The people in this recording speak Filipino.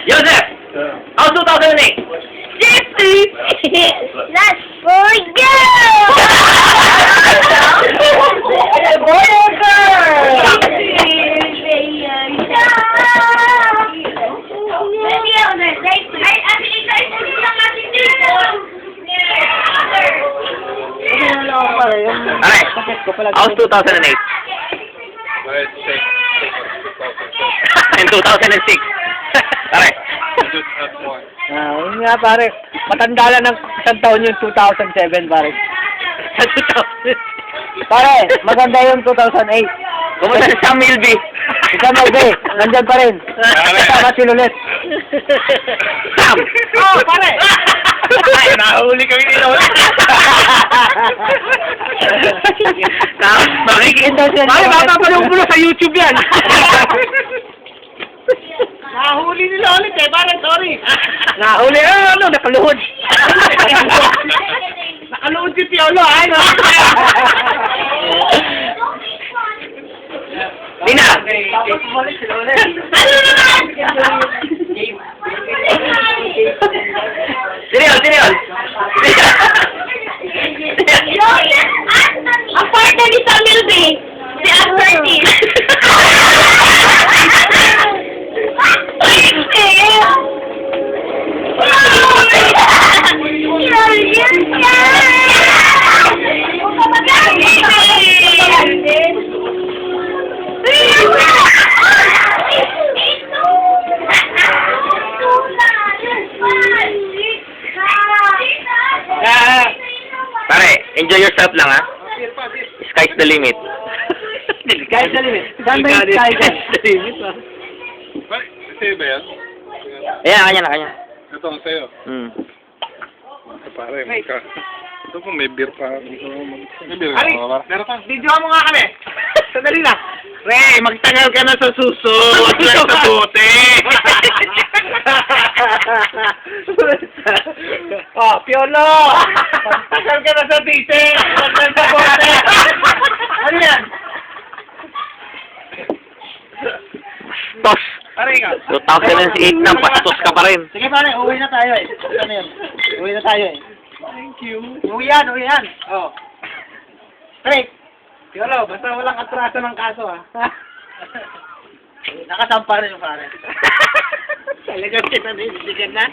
Joseph! How's 2008? That's for you! Boy or girl? Alright. How's 2008? In 2006. Alright. Yun nga pare, matanda lang ng isang taon yung 2007 pare. Pare, maganda yung 2008. Kumusta si Sam Milby? Ikaw Milby, nandyan pa rin. Kasama si Lulet. Sam! Oh, pare! Ay, nahuli kami nila ulit. Pare, mapapanood mo na sa YouTube yan. Nahuli nila ulit eh, pare, sorry. Nahuli, ano, nakaluhod. Nakaluhod si Piolo, ay. Nina! Tapos bumalik sila ulit. Siriol! Ang partner ni Sam Milby, si Asperty. Pare, enjoy yourself lang ha. Sky's the limit. Sky's the limit. Saan ba yung sky's the limit? Sa'yo ba yan? Ayan, kanya na, kanya. Ito ang sa'yo. Pare, magka. Ito po, may beer pa. May beer Ari, ka ba? meron pa. Video mo nga kami. Sandali lang. Re, magtagal ka na sa susunod. Lang sa bote. Oh, Piolo! Magtagal ka na sa tite. Magtagal sa bote. Ano yan? Tos. Pare ka. 2008 na, pastos ka pa rin. Sige pare, uwi na tayo eh. Ano yan? Uwi na tayo eh. Thank you. Uwi yan. Oh. Pare, Piolo, basta walang atraso ng kaso ah. Nakasampa rin yung pare. Talagang kita na, hindi na.